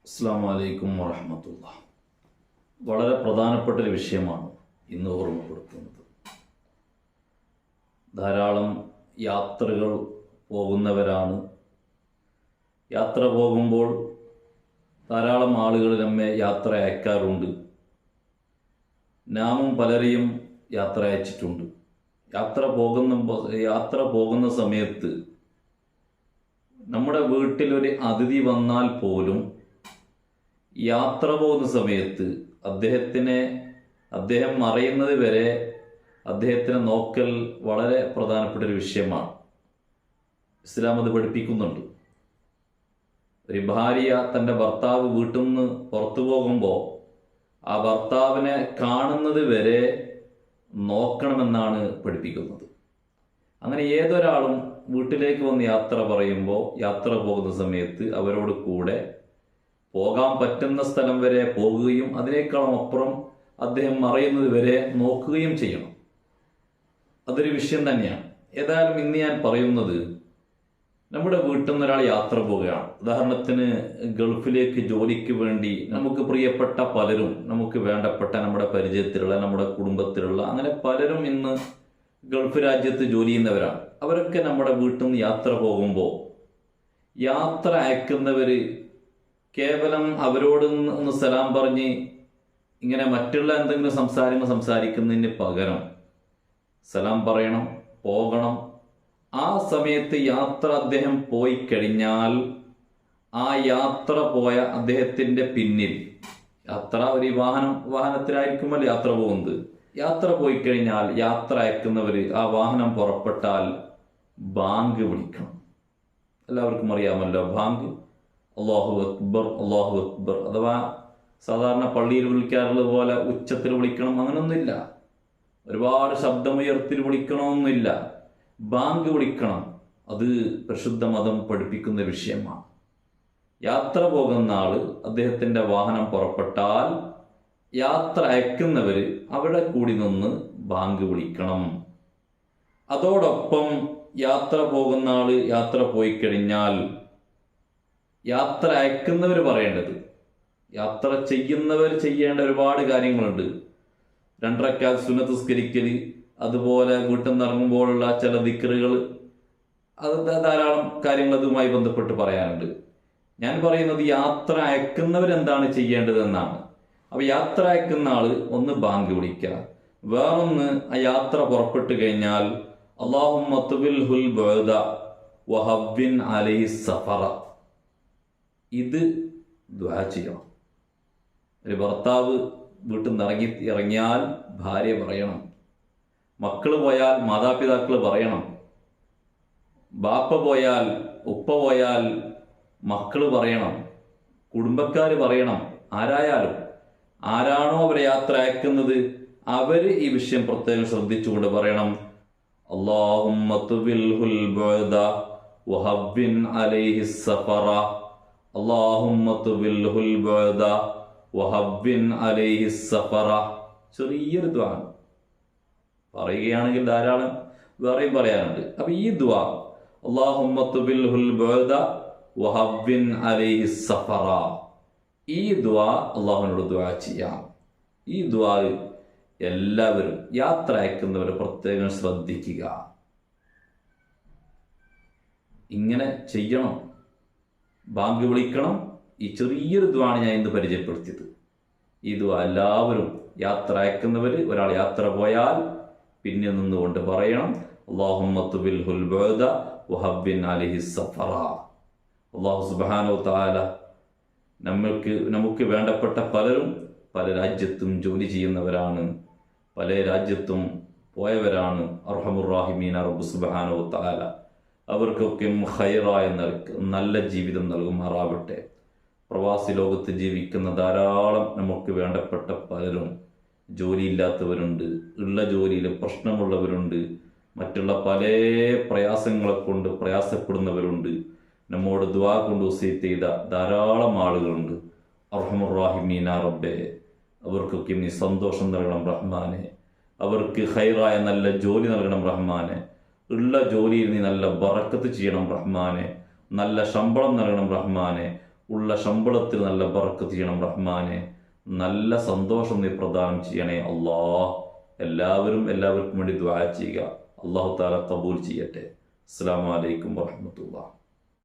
അസ്സലാമു അലൈക്കും വറഹ്മത്തുള്ളാഹി. വളരെ പ്രധാനപ്പെട്ടൊരു വിഷയമാണ് ഇന്ന് ഓർമ്മപ്പെടുത്തുന്നത്. ധാരാളം യാത്രകൾ പോകുന്നവരാണ്. യാത്ര പോകുമ്പോൾ ധാരാളം ആളുകൾ നമ്മെ യാത്ര അയക്കാറുണ്ട്. നാമും പലരെയും യാത്ര അയച്ചിട്ടുണ്ട്. യാത്ര പോകുന്ന സമയത്ത് നമ്മുടെ വീട്ടിലൊരു അതിഥി വന്നാൽ പോലും യാത്ര പോകുന്ന സമയത്ത് അദ്ദേഹം മറയുന്നത് വരെ അദ്ദേഹത്തിനെ നോക്കൽ വളരെ പ്രധാനപ്പെട്ട ഒരു വിഷയമാണ്. ഇസ്ലാം അത് പഠിപ്പിക്കുന്നുണ്ട്. ഒരു ഭാര്യ തൻ്റെ ഭർത്താവ് വീട്ടിൽ നിന്ന് പുറത്തു പോകുമ്പോൾ ആ ഭർത്താവിനെ കാണുന്നത് വരെ നോക്കണമെന്നാണ് പഠിപ്പിക്കുന്നത്. അങ്ങനെ ഏതൊരാളും വീട്ടിലേക്ക് വന്ന് യാത്ര പോകുന്ന സമയത്ത് അവരോട് കൂടെ പോകാൻ പറ്റുന്ന സ്ഥലം വരെ പോകുകയും അതിനേക്കാളും അപ്പുറം അദ്ദേഹം മറയുന്നത് വരെ നോക്കുകയും ചെയ്യണം. അതൊരു വിഷയം തന്നെയാണ്. ഏതായാലും ഇന്ന് ഞാൻ പറയുന്നത്, നമ്മുടെ വീട്ടിൽ നിന്ന് ഒരാൾ യാത്ര പോവുകയാണ്. ഉദാഹരണത്തിന് ഗൾഫിലേക്ക് ജോലിക്ക് വേണ്ടി നമുക്ക് പ്രിയപ്പെട്ട പലരും, നമുക്ക് വേണ്ടപ്പെട്ട നമ്മുടെ പരിചയത്തിലുള്ള, നമ്മുടെ കുടുംബത്തിലുള്ള അങ്ങനെ പലരും ഇന്ന് ഗൾഫ് രാജ്യത്ത് ജോലി ചെയ്യുന്നവരാണ്. അവരൊക്കെ നമ്മുടെ വീട്ടിൽ നിന്ന് യാത്ര പോകുമ്പോൾ യാത്ര അയക്കുന്നവർ കേവലം അവരോട് ഒന്ന് സലാം പറഞ്ഞ് ഇങ്ങനെ മറ്റുള്ള എന്തെങ്കിലും സംസാരിക്കുന്നതിന് പകരം സലാം പറയണം, പോകണം. ആ സമയത്ത് അദ്ദേഹം പോയി കഴിഞ്ഞാൽ ആ യാത്ര പോയ അദ്ദേഹത്തിൻ്റെ പിന്നിൽ ഒരു വാഹനത്തിലായിരിക്കുമല്ലോ യാത്ര പോകുന്നത്. യാത്ര പോയി കഴിഞ്ഞാൽ യാത്ര അയക്കുന്നവർ ആ വാഹനം പുറപ്പെട്ടാൽ ബാങ്ക് വിളിക്കണം. എല്ലാവർക്കും അറിയാമല്ലോ ബാങ്ക്. അല്ലാഹു അക്ബർ, അല്ലാഹു അക്ബർ. അഥവാ സാധാരണ പള്ളിയിൽ വിളിക്കാറുള്ളത് പോലെ ഉച്ചത്തിൽ വിളിക്കണം അങ്ങനൊന്നുമില്ല. ഒരുപാട് ശബ്ദമുയർത്തിൽ വിളിക്കണമെന്നില്ല. ബാങ്ക് വിളിക്കണം. അത് പരിശുദ്ധ മതം പഠിപ്പിക്കുന്ന വിഷയമാണ്. യാത്ര പോകുന്ന ആള് അദ്ദേഹത്തിൻ്റെ വാഹനം പുറപ്പെട്ടാൽ യാത്ര അയക്കുന്നവർ അവിടെ കൂടി നിന്ന് ബാങ്ക് വിളിക്കണം. അതോടൊപ്പം യാത്ര പോകുന്ന ആള് യാത്ര പോയി കഴിഞ്ഞാൽ യാത്ര അയക്കുന്നവർ പറയേണ്ടത്, യാത്ര ചെയ്യുന്നവർ ചെയ്യേണ്ട ഒരുപാട് കാര്യങ്ങളുണ്ട്. 2 റക്അത്ത് സുന്നത്ത് നിസ്കരിക്കൽ, അതുപോലെ വീട്ടിൽ നിന്ന് ഇറങ്ങുമ്പോഴുള്ള ചില ദിക്റുകൾ, അത് ധാരാളം കാര്യങ്ങൾ അതുമായി ബന്ധപ്പെട്ട് പറയാനുണ്ട്. ഞാൻ പറയുന്നത് യാത്ര അയക്കുന്നവരെന്താണ് ചെയ്യേണ്ടതെന്നാണ്. അപ്പോൾ യാത്ര അയക്കുന്ന ആള് ഒന്ന് ബാങ്ക് വിളിക്കുക, വേറൊന്ന് ആ യാത്ര പുറപ്പെട്ടു കഴിഞ്ഞാൽ അല്ലാഹുമ്മ തുബിൽഹുൽ ബഅദ വഹവ്വിൻ അലൈഹി സഫറ, ഇത് ദുആ ചെയ്യണം. ഒരു ഭർത്താവ് വീട്ടിൽ നിന്ന് ഇറങ്ങിയാൽ ഭാര്യ പറയണം, മക്കൾ പോയാൽ മാതാപിതാക്കൾ പറയണം, ബാപ്പ പോയാൽ ഉപ്പ പോയാൽ മക്കൾ പറയണം, കുടുംബക്കാർ പറയണം. ആരാണോ അവരെ യാത്ര അയക്കുന്നത് അവർ ഈ വിഷയം പ്രത്യേകം ശ്രദ്ധിച്ചുകൊണ്ട് പറയണം, അല്ലാഹുമ്മ തുബിൽഹുൽ ബഅദ വഹവ്വിൻ അലൈഹി സഫറ, അല്ലാഹുമ്മ തുബിൽഹുൽ ബഅദ വഹവ്വിൻ അലൈഹി സഫറ. ചെറിയൊരു ദുആ പറയുകയാണെങ്കിൽ ധാരാളം വേറെയും പറയാനുണ്ട്. അപ്പൊ ഈ ദുആ അല്ലാഹുമ്മ തുബിൽഹുൽ ബഅദ വഹവ്വിൻ അലൈഹി സഫറ, ഈ ദുആ അല്ലാഹുവിനോട് ദുആ ചെയ്യാം. ഈ ദുആ എല്ലാവരും യാത്ര അയക്കുന്നവർ പ്രത്യേകം ശ്രദ്ധിക്കുക. ഇങ്ങനെ ചെയ്യണം. ബാങ്ക് വിളിക്കണം. ഈ ചെറിയൊരു ദുആണ് ഞാൻ ഇന്ന് പരിചയപ്പെടുത്തിയത്. ഈ ദുആ എല്ലാവരും യാത്ര അയക്കുന്നവർ, ഒരാൾ യാത്ര പോയാൽ പിന്നെ നിന്നുകൊണ്ട് പറയണം, അല്ലാഹുമ്മ തുബിൽഹുൽ ബഅദ വഹവ്വിൻ അലൈഹി സഫറ. അല്ലാഹു സുബ്ഹാനഹു തആല നമുക്ക് വേണ്ടപ്പെട്ട പലരും പല രാജ്യത്തും ജോലി ചെയ്യുന്നവരാണ്, പല രാജ്യത്തും പോയവരാണ്. അർഹമുർ റഹീമീൻ റബ്ബ് സുബ്ഹാനഹു തആല അവർക്കൊക്കെ ഖൈറായ നല്ല ജീവിതം നൽകുമാറാവട്ടെ. പ്രവാസി ലോകത്ത് ജീവിക്കുന്ന ധാരാളം നമുക്ക് വേണ്ടപ്പെട്ട പലരും ജോലിയില്ലാത്തവരുണ്ട്, ഉള്ള ജോലിയിൽ പ്രശ്നമുള്ളവരുണ്ട്, മറ്റുള്ള പല പ്രയാസങ്ങളെ കൊണ്ട് പ്രയാസപ്പെടുന്നവരുണ്ട്. നമ്മോട് ദുആ കൊണ്ട് വസിയത്ത് ചെയ്ത ധാരാളം ആളുകളുണ്ട്. അർഹമുർ റഹീമീൻ റബ്ബേ, അവർക്കൊക്കെ നീ സന്തോഷം നൽകണം റഹ്മാനെ. അവർക്ക് ഖൈറായ നല്ല ജോലി നൽകണം റഹ്മാനെ. ഉള്ള ജോലിയിൽ നീ നല്ല ബറക്കത്ത് ചെയ്യണം റഹ്മാനെ. നല്ല ശമ്പളം നൽകണം റഹ്മാനെ. ഉള്ള ശമ്പളത്തിൽ നല്ല ബർക്കത്ത് ചെയ്യണം റഹ്മാനെ. നല്ല സന്തോഷം നീ പ്രദാനം ചെയ്യണേ അല്ലാ. എല്ലാവർക്കും വേണ്ടി ദുആ ചെയ്യുക. അല്ലാഹു തആല ഖബൂൽ ചെയ്യട്ടെ. അസ്സലാമു അലൈക്കും വറഹ്മത്തുള്ളാഹി.